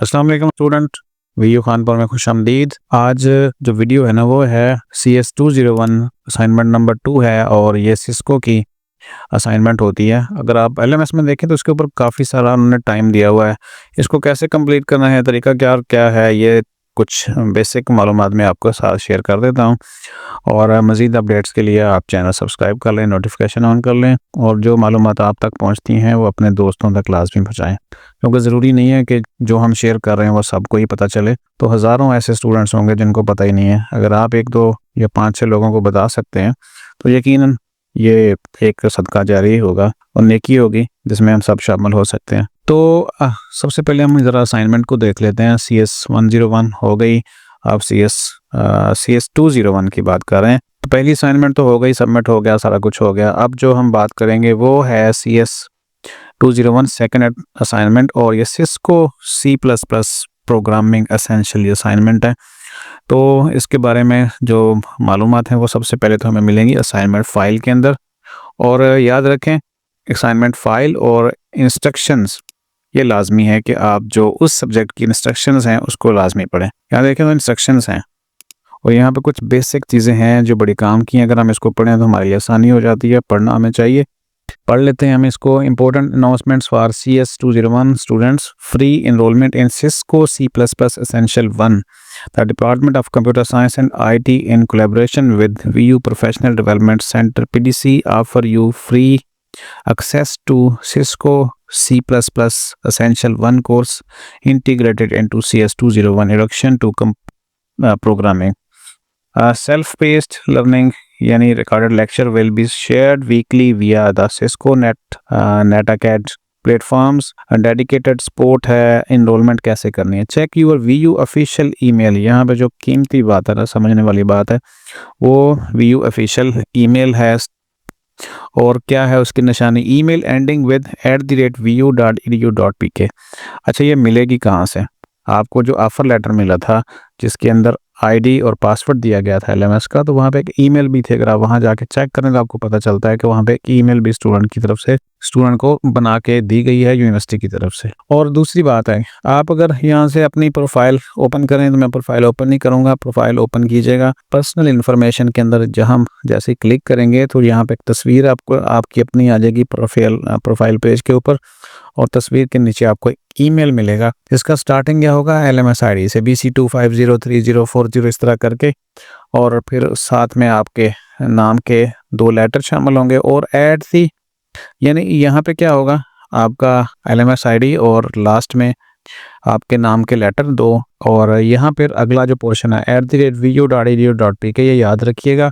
अस्सलाम वालेकुम student, video Khan पर में खुशामदीद। आज जो वीडियो है ना वो है CS201 असाइनमेंट नंबर 2 है और ये सिस्को की असाइनमेंट होती है। अगर आप LMS में देखें तो इसके ऊपर काफ़ी सारा उन्होंने टाइम दिया हुआ है। इसको कैसे कंप्लीट करना है, तरीका क्या क्या है, ये कुछ बेसिक मालूमात मैं आपको साथ शेयर कर देता हूँ। और मज़ीद अपडेट्स के लिए आप चैनल सब्सक्राइब कर लें, नोटिफिकेशन ऑन कर लें और जो मालूमात आप तक पहुँचती हैं वो अपने दोस्तों तक लाजमी पहुँचाएँ, क्योंकि ज़रूरी नहीं है कि जो हम शेयर कर रहे हैं वो सबको ही पता चले। तो हज़ारों ऐसे स्टूडेंट्स होंगे जिनको पता ही नहीं है। अगर आप 1, 2 या 5, 6 लोगों को बता सकते हैं तो यकीनन ये एक सदका जारी होगा और नेकी होगी जिसमें हम सब शामिल हो सकते हैं। तो सबसे पहले हम ज़रा असाइनमेंट को देख लेते हैं। CS101 हो गई। अब CS201 की बात कर रहे हैं। तो पहली असाइनमेंट तो हो गई, सबमिट हो गया, सारा कुछ हो गया। अब जो हम बात करेंगे वो है CS201 सेकंड असाइनमेंट और ये Cisco C++ programming essential assignment है। तो इसके बारे में जो मालूमात हैं वो सबसे पहले तो हमें मिलेंगी असाइनमेंट फ़ाइल के अंदर। और याद रखें, असाइनमेंट फ़ाइल और इंस्ट्रक्शंस ये लाजमी है कि आप जो उस सब्जेक्ट की इंस्ट्रक्शंस हैं उसको लाजमी पढ़ें। यहाँ देखें तो इंस्ट्रक्शंस हैं और यहाँ पे कुछ बेसिक चीज़ें हैं जो बड़ी काम की हैं। अगर हम इसको पढ़ें तो हमारे लिए आसानी हो जाती है, पढ़ना हमें चाहिए। पढ़ लेते हैं हम इसको। Important announcements for CS201 students, free enrolment in Cisco C++ essential 1, the department of computer science and IT in collaboration with VU Professional Development Center PDC offer you free access to Cisco C++ Essential 1 course integrated into CS201 Introduction to Programming. Self-paced learning यानी recorded lecture will be shared weekly via the Cisco NetAcad platforms. Dedicated support है। Enrolment कैसे करनी है, check your VU official email. यहाँ पे जो कीमती बात है ना, समझने वाली बात है, वो VU ऑफिशियल ईमेल है। और क्या है उसकी निशानी, ईमेल एंडिंग विद @vu.edu.pk। अच्छा, ये मिलेगी कहाँ से? आपको जो ऑफ़र लेटर मिला था जिसके अंदर ID और पासवर्ड दिया गया था LMS का, तो वहाँ पे एक ईमेल भी थी। अगर आप वहाँ जाके चेक करें तो आपको पता चलता है कि वहाँ पे एक ईमेल भी स्टूडेंट की तरफ से स्टूडेंट को बना के दी गई है यूनिवर्सिटी की तरफ से। और दूसरी बात है, आप अगर यहाँ से अपनी प्रोफाइल ओपन करें, तो मैं प्रोफाइल ओपन नहीं करूँगा, प्रोफाइल ओपन कीजिएगा। पर्सनल इन्फॉर्मेशन के अंदर जहाँ जैसे क्लिक करेंगे तो यहाँ पे एक तस्वीर आपको आपकी अपनी आ जाएगी प्रोफाइल पेज के ऊपर और तस्वीर के नीचे आपको ईमेल मिलेगा। इसका स्टार्टिंग क्या होगा, LMS ID से BC2503040 इस तरह करके, और फिर साथ में आपके नाम के 2 लेटर शामिल होंगे और ऐड थी, यानी यहाँ पे क्या होगा, आपका LMS ID और लास्ट में आपके नाम के लेटर 2, और यहाँ पर अगला जो पोर्शन है @vu.edu.pk, ये याद रखिएगा।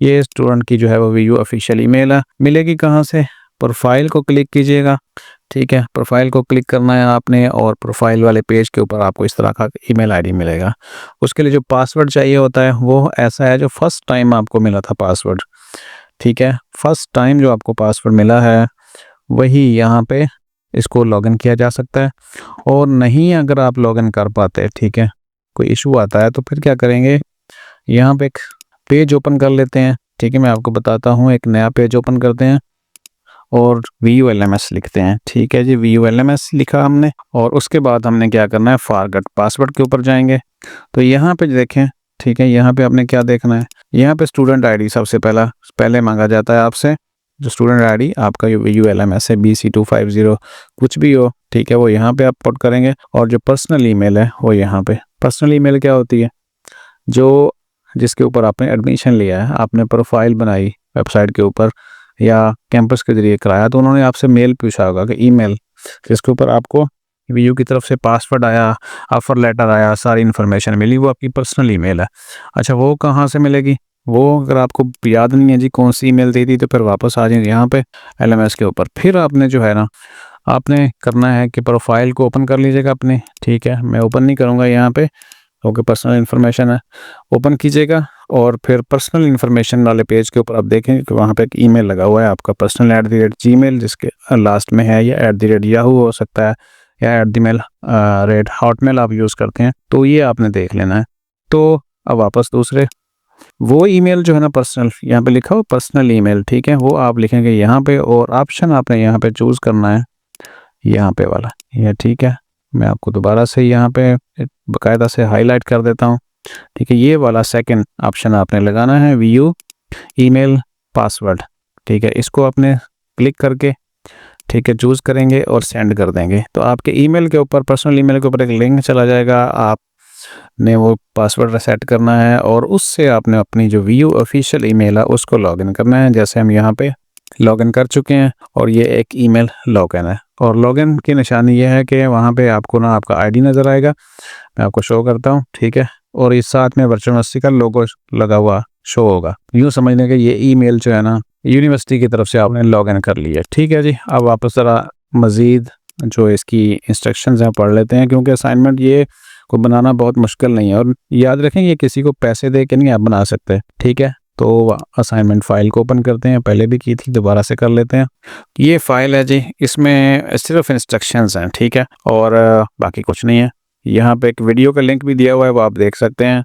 ये स्टूडेंट की जो है वो VU ऑफिशियल ईमेल है। मिलेगी कहाँ से, प्रोफाइल को क्लिक कीजिएगा। ठीक है, प्रोफाइल को क्लिक करना है आपने और प्रोफाइल वाले पेज के ऊपर आपको इस तरह का ईमेल ID मिलेगा। उसके लिए जो पासवर्ड चाहिए होता है वो ऐसा है जो फर्स्ट टाइम आपको मिला था पासवर्ड। ठीक है, फर्स्ट टाइम जो आपको पासवर्ड मिला है वही यहाँ पे इसको लॉगिन किया जा सकता है। और नहीं अगर आप लॉगिन कर पाते, ठीक है, कोई इशू आता है, तो फिर क्या करेंगे, यहाँ पे एक पेज ओपन कर लेते हैं। ठीक है, मैं आपको बताता हूँ, एक नया पेज ओपन करते हैं और VU LMS लिखते हैं। ठीक है जी, VU LMS लिखा हमने और उसके बाद हमने क्या करना है, फॉरगेट पासवर्ड के ऊपर जाएंगे। तो यहाँ पे देखें, ठीक है, यहाँ पे आपने क्या देखना है, यहाँ पे स्टूडेंट ID सबसे पहले मांगा जाता है आपसे। जो स्टूडेंट ID आपका VU LMS है, BC250 कुछ भी हो, ठीक है, वो यहाँ पे आप पुट करेंगे। और जो पर्सनल ईमेल है वो यहाँ पे। पर्सनल ईमेल क्या होती है, जो जिसके ऊपर आपने एडमिशन लिया है, आपने प्रोफाइल बनाई वेबसाइट के ऊपर या कैंपस के ज़रिए कराया, तो उन्होंने आपसे मेल पूछा होगा कि ईमेल जिसके ऊपर आपको VU की तरफ से पासवर्ड आया, ऑफ़र लेटर आया, सारी इन्फॉर्मेशन मिली, वो आपकी पर्सनल ईमेल है। अच्छा, वो कहाँ से मिलेगी, वो अगर आपको याद नहीं है जी कौन सी ईमेल दी थी, तो फिर वापस आ जाएंगे यहाँ पे LMS के ऊपर। फिर आपने जो है ना, आपने करना है कि प्रोफाइल को ओपन कर लीजिएगा अपने। ठीक है, मैं ओपन नहीं करूँगा यहाँ पे क्योंकि पर्सनल इन्फॉर्मेशन है। ओपन कीजिएगा और फिर पर्सनल इन्फॉर्मेशन वाले पेज के ऊपर आप देखेंगे कि वहाँ पे एक ईमेल लगा हुआ है आपका पर्सनल @gmail, जिसके लास्ट में है, या @yahoo हो सकता है, या @hotmail आप यूज़ करते हैं, तो ये आपने देख लेना है। तो अब वापस दूसरे वो ईमेल जो है ना पर्सनल, यहाँ पे लिखा हो पर्सनल ईमेल, ठीक है, वो आप लिखेंगे यहाँ पे और ऑप्शन आपने यहाँ पे चूज़ करना है, यहाँ पे वाला ये, ठीक है। मैं आपको दोबारा से यहाँ पे बाकायदा से हाईलाइट कर देता हूँ। ठीक है, ये वाला सेकंड ऑप्शन आपने लगाना है, व्यू ईमेल पासवर्ड। ठीक है, इसको आपने क्लिक करके ठीक है चूज़ करेंगे और सेंड कर देंगे, तो आपके ईमेल के ऊपर, पर्सनल ईमेल के ऊपर एक लिंक चला जाएगा। आपने वो पासवर्ड रीसेट करना है और उससे आपने अपनी जो व्यू ऑफिशियल ईमेल है उसको लॉगिन करना है। जैसे हम यहाँ पे लॉगिन कर चुके हैं और ये एक ईमेल लॉगिन है, और लॉगिन की निशानी ये है कि वहाँ पे आपको ना आपका आईडी नज़र आएगा, मैं आपको शो करता हूँ। ठीक है, और इस साथ में वर्चुअल यूनिवर्सिटी का लोगो लगा हुआ शो होगा। यूँ समझने के ये ईमेल जो है ना यूनिवर्सिटी की तरफ से आपने लॉगिन कर लिया। ठीक है जी, अब वापस ज़रा मज़ीद जो इसकी इंस्ट्रक्शंस हैं पढ़ लेते हैं, क्योंकि असाइनमेंट ये को बनाना बहुत मुश्किल नहीं है, और याद रखें ये किसी को पैसे दे के नहीं आप बना सकते। ठीक है, तो असाइनमेंट फ़ाइल को ओपन करते हैं, पहले भी की थी, दोबारा से कर लेते हैं। ये फ़ाइल है जी, इसमें सिर्फ इंस्ट्रक्शंस हैं। ठीक है, और बाकी कुछ नहीं है। यहाँ पे एक वीडियो का लिंक भी दिया हुआ है, वो आप देख सकते हैं,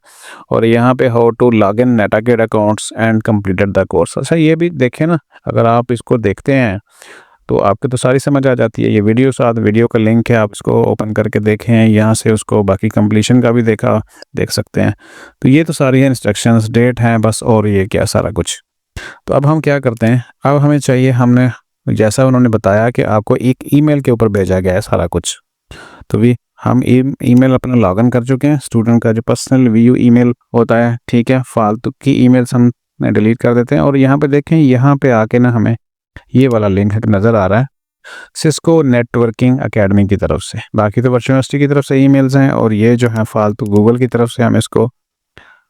और यहाँ पे how to log in NetAcad accounts and completed the course. अच्छा, ये भी देखें ना, अगर आप इसको देखते हैं तो आपको तो सारी समझ आ जाती है। ये वीडियो साथ वीडियो का लिंक है, आप इसको ओपन करके देखें, यहाँ से उसको बाकी कंप्लीशन का भी देख सकते हैं। तो ये तो सारी है इंस्ट्रक्शंस, डेट हैं बस, और ये क्या सारा कुछ। तो अब हम क्या करते हैं, अब हमें चाहिए, हमने जैसा उन्होंने बताया कि आपको एक ईमेल के ऊपर भेजा गया है सारा कुछ, तो भी हम ईमेल अपना लॉगिन कर चुके हैं। स्टूडेंट का जो पर्सनल व्यू ईमेल होता है, ठीक है, फालतू की ईमेल्स हम डिलीट कर देते हैं। और यहाँ पे देखें, यहाँ पे आके ना हमें ये वाला लिंक नज़र आ रहा है सिस्को नेटवर्किंग एकेडमी की तरफ से। बाकी तो वर्चुअल यूनिवर्सिटी की तरफ से ईमेल्स हैं, और ये जो है फालतू गूगल की तरफ से हम इसको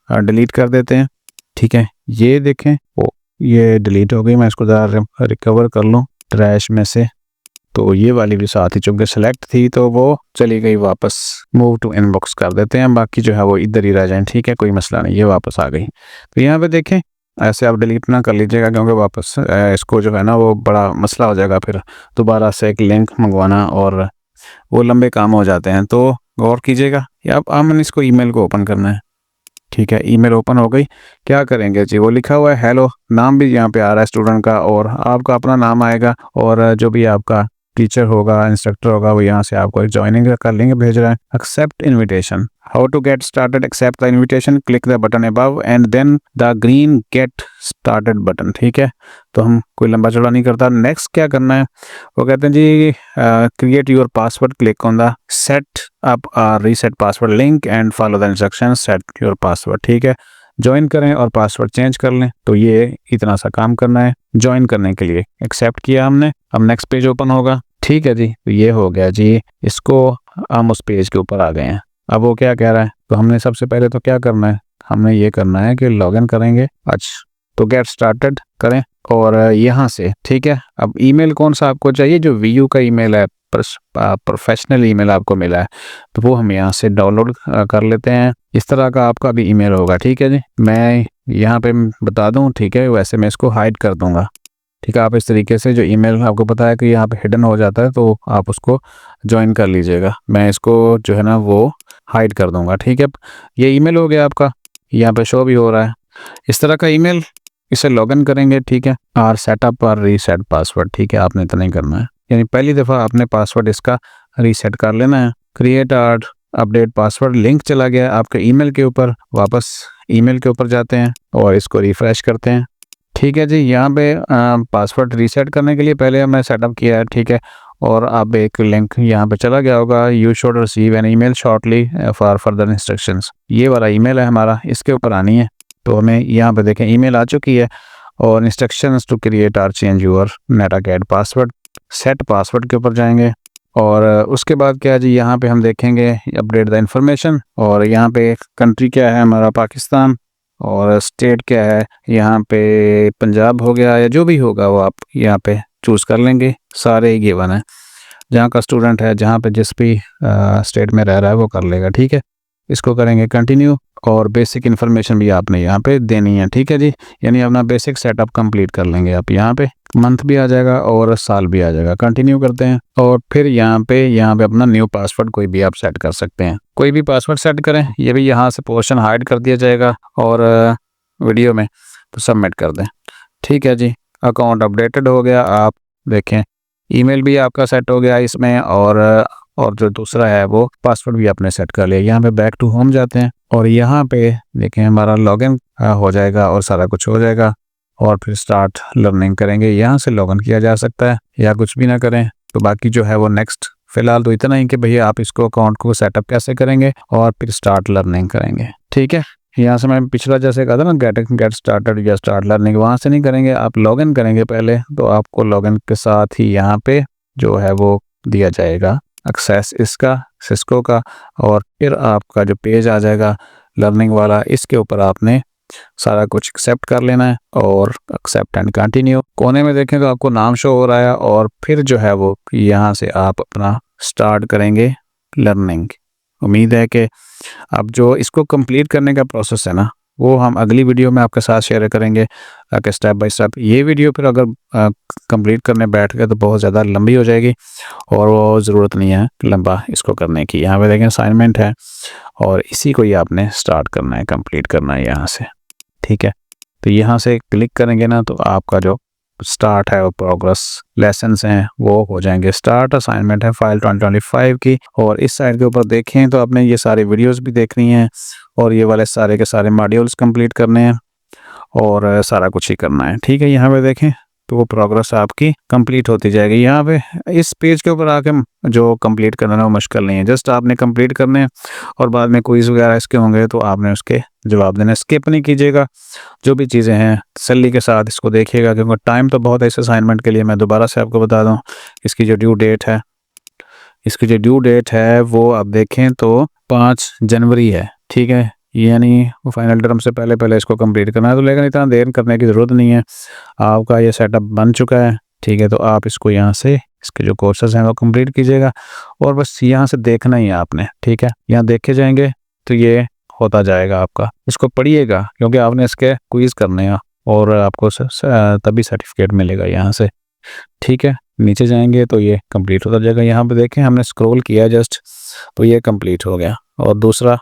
डिलीट कर देते हैं। ठीक है, ये देखें, ओ ये डिलीट हो गई। मैं इसको ज़रा रिकवर कर लूँ ट्रैश में से, तो ये वाली भी साथ ही चूँकि सेलेक्ट थी तो वो चली गई वापस। मूव टू इनबॉक्स कर देते हैं, बाकी जो है वो इधर ही रह जाए। ठीक है, कोई मसला नहीं, ये वापस आ गई। तो यहाँ पे देखें, ऐसे आप डिलीट ना कर लीजिएगा, क्योंकि वापस इसको जो है ना वो बड़ा मसला हो जाएगा, फिर दोबारा से एक लिंक मंगवाना, और वो लंबे काम हो जाते हैं। तो गौर कीजिएगा। या अब हमने इसको ईमेल को ओपन करना है। ठीक है, ईमेल ओपन हो गई। क्या करेंगे जी, वो लिखा हुआ है हेलो, नाम भी यहाँ पे आ रहा है स्टूडेंट का, और आपका अपना नाम आएगा, और जो भी आपका टीचर होगा, इंस्ट्रक्टर होगा, वो यहाँ से आपको एक ज्वाइनिंग का लिंक भेज रहा है। Accept invitation, how to get started, accept the invitation, click the button above and then the green get started button. ठीक है, तो हम कोई लंबा चौड़ा नहीं करता। नेक्स्ट क्या करना है, वो कहते हैं जी create your password, click on the set up reset password link and follow the instruction, set your password. ठीक है, ज्वाइन करें और पासवर्ड चेंज कर लें। तो ये इतना सा काम करना है ज्वाइन करने के लिए। एक्सेप्ट किया हमने, अब नेक्स्ट पेज ओपन होगा। ठीक है जी, तो ये हो गया जी, इसको हम उस पेज के ऊपर आ गए हैं। अब वो क्या कह रहा है, तो हमने सबसे पहले तो क्या करना है, हमने ये करना है कि लॉगिन करेंगे। अच्छा, तो गेट स्टार्टेड करें, और यहाँ से ठीक है, अब ईमेल कौन सा आपको चाहिए, जो वीयू का ईमेल है, प्रोफेशनल ईमेल आपको मिला है, तो वो हम यहाँ से डाउनलोड कर लेते हैं। इस तरह का आपका भी ईमेल होगा। ठीक है जी, मैं यहाँ पे बता दूँ, ठीक है, वैसे मैं इसको हाइड कर दूँगा। ठीक है, आप इस तरीके से जो ईमेल आपको पता है कि यहाँ पे हिडन हो जाता है, तो आप उसको ज्वाइन कर लीजिएगा। मैं इसको जो है ना वो हाइड कर दूँगा। ठीक है, ये ईमेल हो गया आपका, यहाँ पे शो भी हो रहा है इस तरह का ईमेल। इसे लॉगिन करेंगे। ठीक है, और सेटअप और रीसेट पासवर्ड। ठीक है, आपने इतना ही करना है, यानी पहली दफ़ा आपने पासवर्ड इसका रीसेट कर लेना है। क्रिएट और अपडेट पासवर्ड, लिंक चला गया आपके ईमेल के ऊपर। वापस ईमेल के ऊपर जाते हैं और इसको रिफ़्रेश करते हैं। ठीक है जी, यहाँ पे पासवर्ड रीसेट करने के लिए पहले हमने सेटअप किया है। ठीक है, और अब एक लिंक यहाँ पे चला गया होगा, you should receive an email shortly for further instructions. ये वाला ईमेल है हमारा, इसके ऊपर आनी है। तो हमें यहाँ पे देखें ईमेल आ चुकी है, और इंस्ट्रक्शंस टू क्रिएट और change your NetAcad password, set password के ऊपर जाएंगे। और उसके बाद क्या है जी, यहाँ पे हम देखेंगे अपडेट द इंफॉर्मेशन, और यहाँ पे कंट्री क्या है हमारा, पाकिस्तान, और स्टेट क्या है, यहाँ पे पंजाब हो गया, या जो भी होगा वो आप यहाँ पे चूज़ कर लेंगे। सारे ही गिवन है, जहाँ का स्टूडेंट है, जहाँ पे जिस भी स्टेट में रह रहा है वो कर लेगा। ठीक है, इसको करेंगे कंटिन्यू, और बेसिक इन्फॉर्मेशन भी आपने यहाँ पे देनी है। ठीक है जी, यानी अपना बेसिक सेटअप कंप्लीट कर लेंगे आप। यहाँ पे मंथ भी आ जाएगा और साल भी आ जाएगा। कंटिन्यू करते हैं, और फिर यहाँ पे अपना न्यू पासवर्ड कोई भी आप सेट कर सकते हैं। कोई भी पासवर्ड सेट करें, ये भी यहाँ से पोर्शन हाइड कर दिया जाएगा, और वीडियो में तो सबमिट कर दें। ठीक है जी, अकाउंट अपडेटेड हो गया। आप देखें ईमेल भी आपका सेट हो गया इसमें, और और जो दूसरा है वो पासवर्ड भी आपने सेट कर लिया। यहाँ पे बैक टू होम जाते हैं और यहाँ पे देखें हमारा लॉगिन हो जाएगा और सारा कुछ हो जाएगा और फिर स्टार्ट लर्निंग करेंगे। यहाँ से लॉगिन किया जा सकता है या कुछ भी ना करें तो बाकी जो है वो नेक्स्ट। फिलहाल तो इतना ही कि भैया आप इसको अकाउंट को सेटअप कैसे करेंगे और फिर स्टार्ट लर्निंग करेंगे। ठीक है, यहाँ से मैं पिछला जैसे कहा था ना गेट स्टार्टेड या स्टार्ट लर्निंग, वहाँ से नहीं करेंगे, आप लॉगिन करेंगे पहले। तो आपको लॉगिन के साथ ही यहाँ पे जो है वो दिया जाएगा एक्सेस इसका सिस्को का, और फिर आपका जो पेज आ जाएगा लर्निंग वाला, इसके ऊपर आपने सारा कुछ एक्सेप्ट कर लेना है और एक्सेप्ट एंड कंटिन्यू। कोने में देखें तो आपको नाम शो हो रहा है और फिर जो है वो यहाँ से आप अपना स्टार्ट करेंगे लर्निंग। उम्मीद है कि अब जो इसको कंप्लीट करने का प्रोसेस है ना वो हम अगली वीडियो में आपके साथ शेयर करेंगे ताकि स्टेप बाय स्टेप। ये वीडियो फिर अगर कंप्लीट करने बैठ गए तो बहुत ज़्यादा लंबी हो जाएगी और वो ज़रूरत नहीं है लंबा इसको करने की। यहाँ पे देखें असाइनमेंट है और इसी को ही आपने स्टार्ट करना है, कंप्लीट करना है यहाँ से। ठीक है, तो यहाँ से क्लिक करेंगे ना तो आपका जो स्टार्ट है वो प्रोग्रेस लेसन्स हैं वो हो जाएंगे स्टार्ट। असाइनमेंट है फाइल 2025 की और इस साइड के ऊपर देखें तो आपने ये सारे वीडियोस भी देखनी है और ये वाले सारे के सारे मॉड्यूल्स कंप्लीट करने हैं और सारा कुछ ही करना है। ठीक है, यहाँ पे देखें तो वो प्रोग्रेस आपकी कंप्लीट होती जाएगी। यहाँ पे इस पेज के ऊपर आके जो कंप्लीट करना है वो मुश्किल नहीं है, जस्ट आपने कंप्लीट करने हैं और बाद में क्विज़ वगैरह इसके होंगे तो आपने उसके जवाब देना। स्किप नहीं कीजिएगा, जो भी चीज़ें हैं तसल्ली के साथ इसको देखिएगा क्योंकि टाइम तो बहुत है इस असाइनमेंट के लिए। मैं दोबारा से आपको बता दूँ इसकी जो ड्यू डेट है वो आप देखें तो 5 जनवरी है। ठीक है, यानी वो फाइनल टर्म से पहले इसको कंप्लीट करना है। तो लेकिन इतना देर करने की ज़रूरत नहीं है, आपका ये सेटअप बन चुका है। ठीक है, तो आप इसको यहाँ से इसके जो कोर्सेज हैं वो कंप्लीट कीजिएगा और बस यहाँ से देखना ही है आपने। ठीक है, यहाँ देखे जाएंगे तो ये होता जाएगा आपका। इसको पढ़िएगा क्योंकि आपने इसके क्विज़ करने हैं और आपको तभी सर्टिफिकेट मिलेगा यहाँ से। ठीक है, नीचे जाएंगे तो ये कंप्लीट होता जाएगा। यहाँ पे देखें हमने स्क्रॉल किया जस्ट तो ये कंप्लीट हो गया। और दूसरा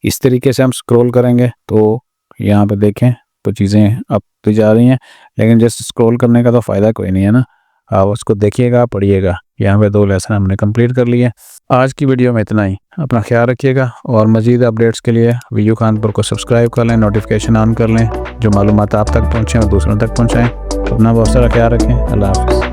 इस तरीके से हम स्क्रॉल करेंगे तो यहाँ पे देखें तो चीज़ें अब तो जा रही हैं, लेकिन जस्ट स्क्रॉल करने का तो फ़ायदा कोई नहीं है ना। आप उसको देखिएगा, पढ़िएगा। यहाँ पे 2 लेसन हमने कंप्लीट कर लिए। आज की वीडियो में इतना ही। अपना ख्याल रखिएगा और मज़ीद अपडेट्स के लिए वीडियो खानपुर को सब्सक्राइब कर लें, नोटिफिकेशन ऑन कर लें, जो मालूमात आप तक पहुँचें और दूसरों तक पहुँचाएँ। अपना बहुत सारा ख्याल रखें। अल्लाह हाफ़िज़।